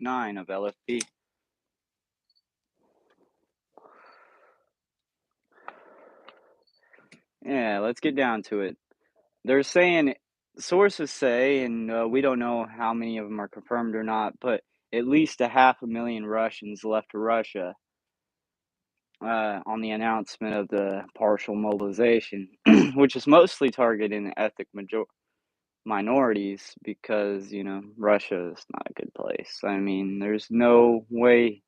9 of LFP. Yeah, let's get down to it. They're saying, sources say, and we don't know how many of them are confirmed or not, but at least 500,000 Russians left Russia on the announcement of the partial mobilization, which is mostly targeting ethnic minorities because, Russia is not a good place. I mean, there's no way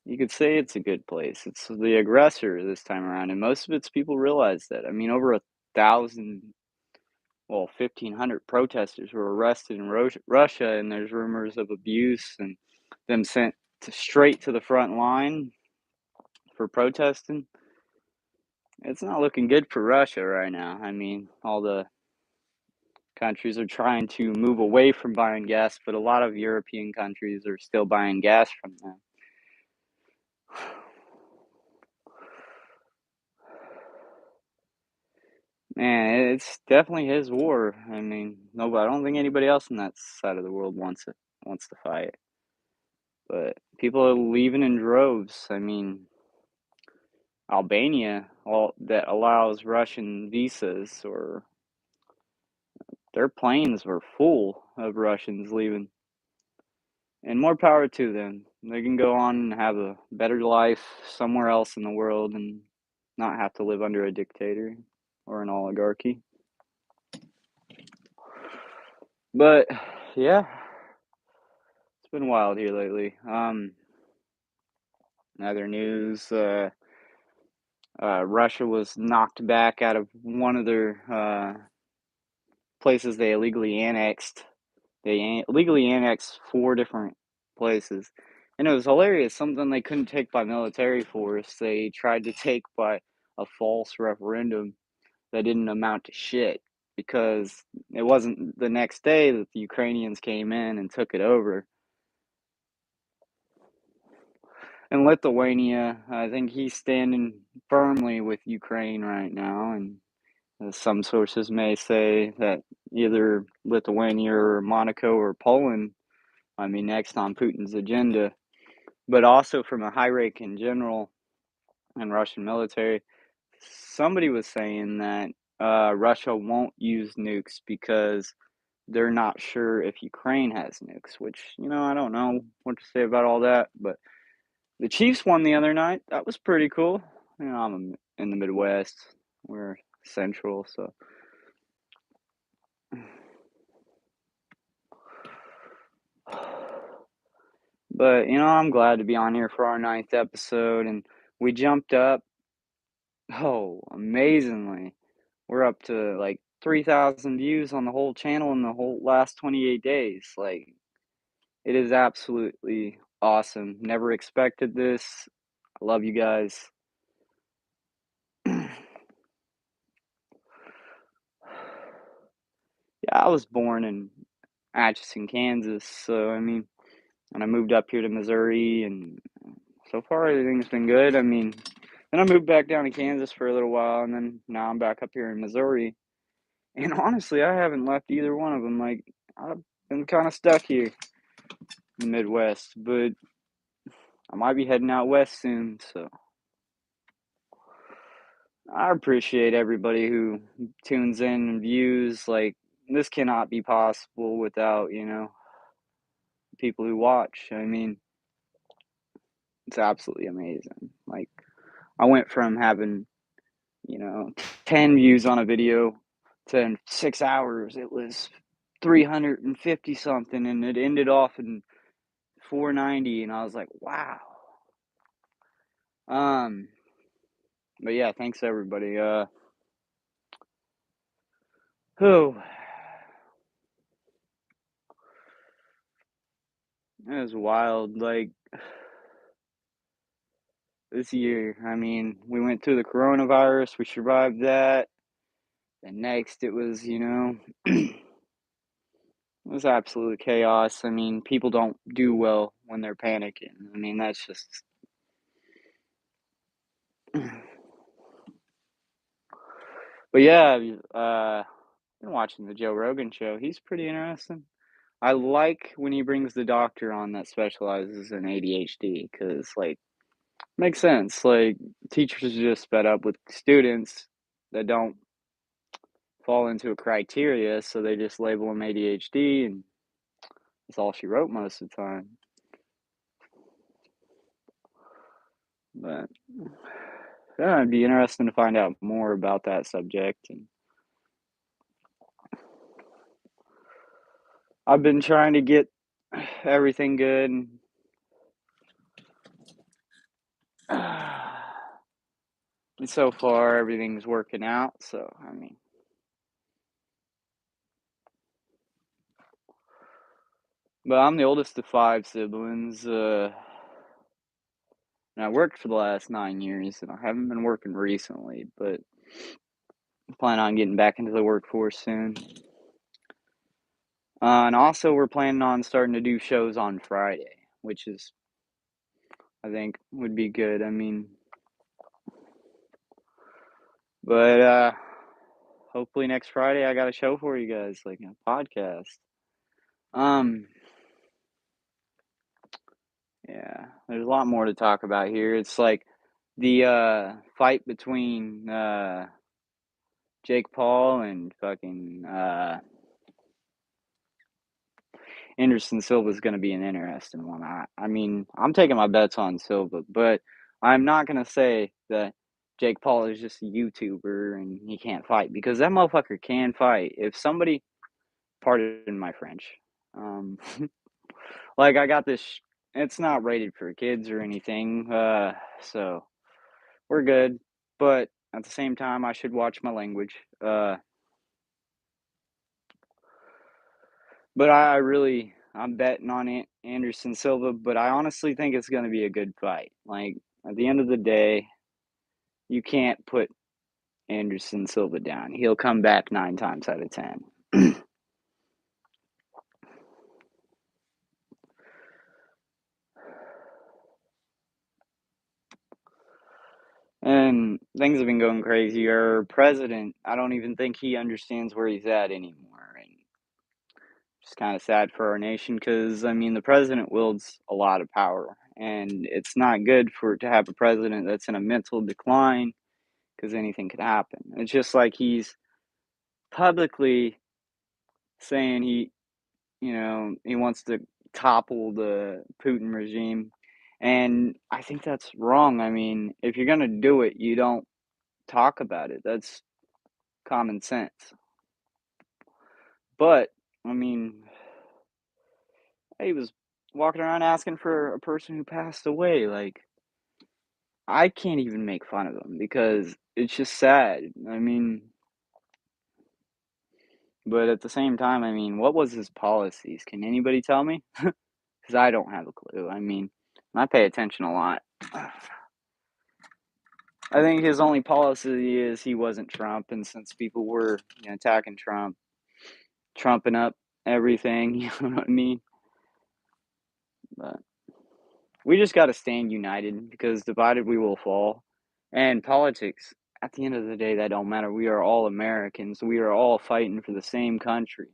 you could say it's a good place. It's the aggressor this time around, and most of its people realize that. I mean, over 1,000, well, 1,500 protesters were arrested in Russia, and there's rumors of abuse and them sent straight to the front line for protesting. It's not looking good for Russia right now. I mean, all the countries are trying to move away from buying gas, but a lot of European countries are still buying gas from them. Man, it's definitely his war. I mean, I don't think anybody else on that side of the world wants to fight. But people are leaving in droves. I mean, Albania, that allows Russian visas, or their planes were full of Russians leaving. And more power to them. They can go on and have a better life somewhere else in the world and not have to live under a dictator or an oligarchy. But yeah, it's been wild here lately. Other news, Russia was knocked back out of one of their places they illegally annexed. They illegally annexed 4 different places. And it was hilarious, something they couldn't take by military force. They tried to take by a false referendum that didn't amount to shit because it wasn't the next day that the Ukrainians came in and took it over. And Lithuania, I think he's standing firmly with Ukraine right now, and some sources may say that either Lithuania or Monaco or Poland might be next on Putin's agenda. But also from a high-ranking general in Russian military, somebody was saying that Russia won't use nukes because they're not sure if Ukraine has nukes, which, I don't know what to say about all that, but the Chiefs won the other night. That was pretty cool. I'm in the Midwest. We're central, so. But, I'm glad to be on here for our 9th episode, and we jumped up, amazingly. We're up to, like, 3,000 views on the whole channel in the whole last 28 days. Like, it is absolutely awesome. Never expected this. I love you guys. Yeah, I was born in Atchison, Kansas, so, I mean, and I moved up here to Missouri, and so far everything's been good. I mean, then I moved back down to Kansas for a little while, and then now I'm back up here in Missouri. And honestly, I haven't left either one of them. Like, I've been kind of stuck here in the Midwest, but I might be heading out west soon, so I appreciate everybody who tunes in and views. Like, this cannot be possible without, people who watch. I mean, it's absolutely amazing. Like, I went from having, 10 views on a video to in 6 hours, it was 350 something, and it ended off in 490, and I was like, wow. But yeah, thanks everybody. Whew, it was wild. Like, this year, I mean, we went through the coronavirus, we survived that. And next, it was, it was absolute chaos. I mean, people don't do well when they're panicking. I mean, that's just. But yeah, been watching the Joe Rogan show. He's pretty interesting. I like when he brings the doctor on that specializes in ADHD, because like, makes sense, like, teachers are just fed up with students that don't fall into a criteria, so they just label them ADHD, and that's all she wrote most of the time, but, yeah, it'd be interesting to find out more about that subject, and I've been trying to get everything good, and and so far everything's working out, so, I mean, but I'm the oldest of 5 siblings, and I worked for the last 9 years, and I haven't been working recently, but I plan on getting back into the workforce soon. And also we're planning on starting to do shows on Friday, which is I think would be good. I mean, but hopefully next Friday I got a show for you guys, like a podcast. Um, yeah, there's a lot more to talk about here. It's like the fight between Jake Paul and fucking Anderson Silva is going to be an interesting one. I mean, I'm taking my bets on Silva, but I'm not going to say that Jake Paul is just a YouTuber and he can't fight, because that motherfucker can fight. If somebody, pardon my French, um, like I got this, it's not rated for kids or anything, so we're good. But at the same time, I should watch my language. But I'm betting on Anderson Silva, but I honestly think it's going to be a good fight. Like, at the end of the day, you can't put Anderson Silva down. He'll come back 9 times out of 10. And things have been going crazy. Our president, I don't even think he understands where he's at anymore. And it's kind of sad for our nation, because, I mean, the president wields a lot of power. And it's not good for to have a president that's in a mental decline, because anything could happen. It's just like he's publicly saying he wants to topple the Putin regime, and I think that's wrong. I mean, if you're gonna do it, you don't talk about it. That's common sense. But I mean, he was walking around asking for a person who passed away. Like, I can't even make fun of him, because it's just sad. I mean, but at the same time, I mean, what was his policies? Can anybody tell me? Because I don't have a clue. I mean, I pay attention a lot. I think his only policy is he wasn't Trump, and since people were attacking Trump, trumping up everything, you know what I mean? But we just got to stand united, because divided we will fall. And politics, at the end of the day, that don't matter. We are all Americans. We are all fighting for the same country.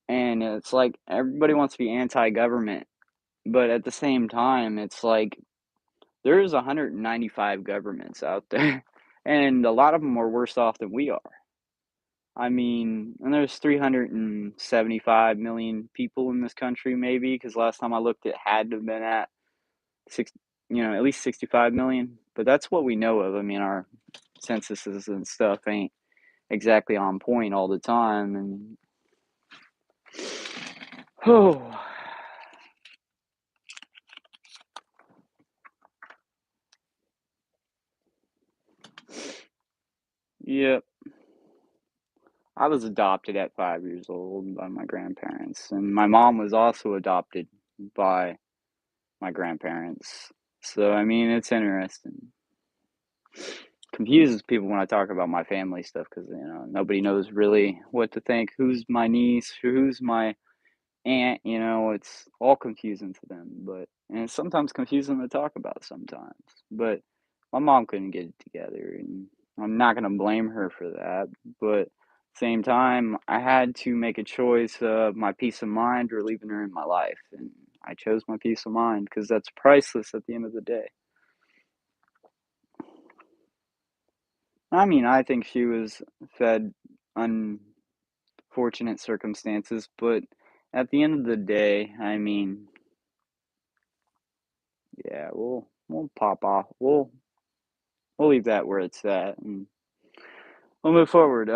And it's like everybody wants to be anti-government, but at the same time, it's like there's 195 governments out there, and a lot of them are worse off than we are. I mean, and there's 375 million people in this country, maybe, because last time I looked, it had to have been at six, at least 65 million. But that's what we know of. I mean, our censuses and stuff ain't exactly on point all the time. And oh, yep. I was adopted at 5 years old by my grandparents, and my mom was also adopted by my grandparents. So, I mean, it's interesting. Confuses people when I talk about my family stuff, because nobody knows really what to think. Who's my niece? Who's my aunt? It's all confusing to them. And it's sometimes confusing to talk about sometimes. But my mom couldn't get it together, and I'm not gonna blame her for that. But at Same time, I had to make a choice of my peace of mind or leaving her in my life, and I chose my peace of mind because that's priceless at the end of the day. I mean, I think she was fed unfortunate circumstances, but at the end of the day, I mean, yeah, we'll pop off. We'll leave that where it's at, and we'll move forward.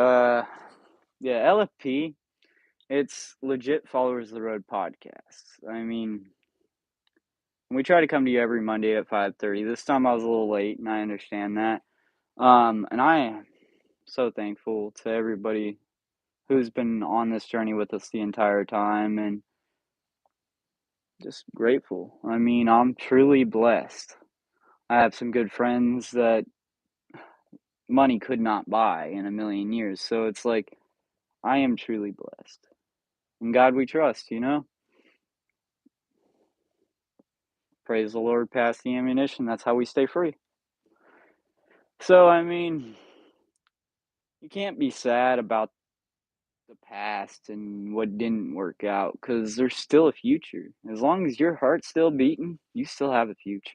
Yeah, LFP. It's legit followers of the road podcasts. I mean, we try to come to you every Monday at 5:30. This time I was a little late, and I understand that. And I am so thankful to everybody who's been on this journey with us the entire time, and just grateful. I mean, I'm truly blessed. I have some good friends that money could not buy in a million years. So it's like I am truly blessed. In God we trust, you know? Praise the Lord, pass the ammunition. That's how we stay free. So, I mean, you can't be sad about the past and what didn't work out because there's still a future. As long as your heart's still beating, you still have a future.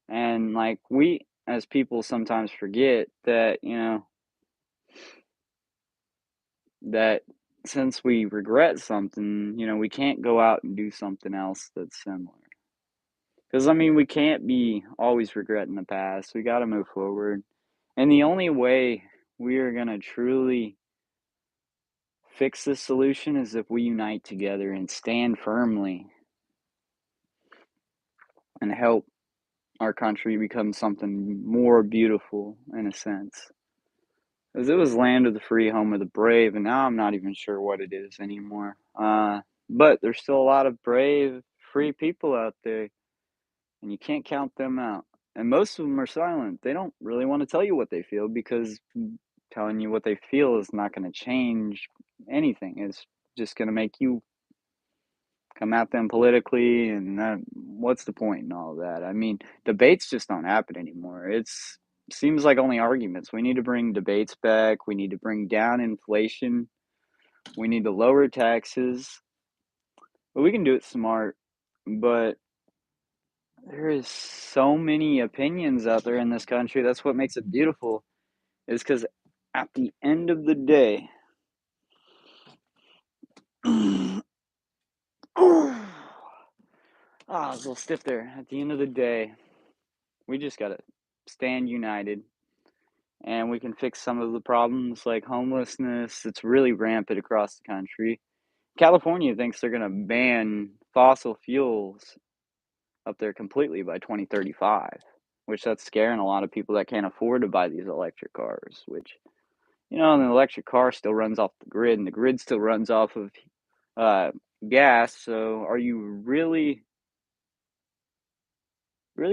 And like we as people sometimes forget that, that since we regret something, we can't go out and do something else that's similar. Because, I mean, we can't be always regretting the past. We got to move forward. And the only way we are going to truly fix this solution is if we unite together and stand firmly and help our country become something more beautiful in a sense. Because it was land of the free, home of the brave, and now I'm not even sure what it is anymore. But there's still a lot of brave, free people out there, and you can't count them out. And most of them are silent. They don't really want to tell you what they feel because telling you what they feel is not going to change anything. It's just going to make you come at them politically, and what's the point in all of that? I mean, debates just don't happen anymore. Seems like only arguments. We need to bring debates back. We need to bring down inflation. We need to lower taxes. But we can do it smart. But there is so many opinions out there in this country. That's what makes it beautiful. Is because at the end of the day, I was a little stiff there. At the end of the day, we just gotta stand united, and we can fix some of the problems like homelessness. It's really rampant across the country. California thinks they're gonna ban fossil fuels up there completely by 2035, which that's scaring a lot of people that can't afford to buy these electric cars. Which an electric car still runs off the grid, and the grid still runs off of uh, gas. So, are you really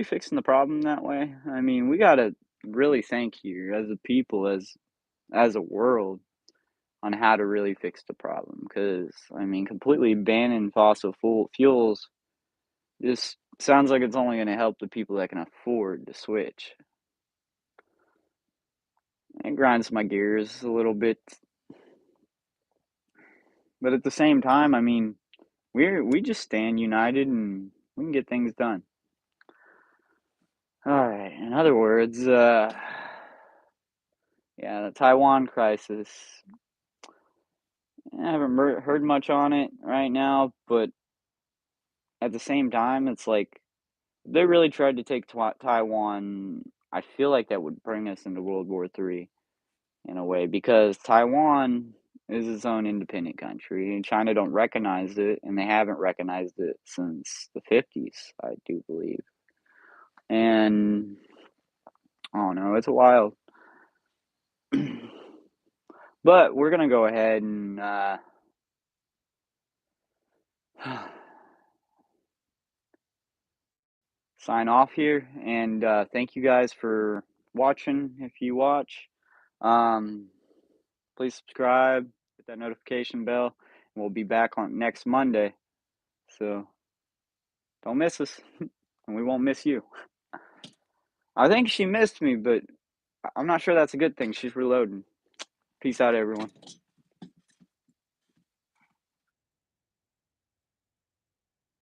fixing the problem that way? I mean, we gotta really think here as a people, as a world, on how to really fix the problem. Because I mean, completely banning fossil fuels just sounds like it's only going to help the people that can afford to switch. It grinds my gears a little bit, but at the same time, I mean, we just stand united and we can get things done. All right. In other words, yeah, the Taiwan crisis. I haven't heard much on it right now, but at the same time, it's like if they really tried to take Taiwan. I feel like that would bring us into World War III in a way because Taiwan is its own independent country and China don't recognize it, and they haven't recognized it since the 50s, I do believe. And I don't know, it's wild. But we're gonna go ahead and sign off here, and thank you guys for watching. If you watch, um, please subscribe, hit that notification bell, and we'll be back on next Monday. So don't miss us, and we won't miss you. I think she missed me, but I'm not sure that's a good thing. She's reloading. Peace out, everyone.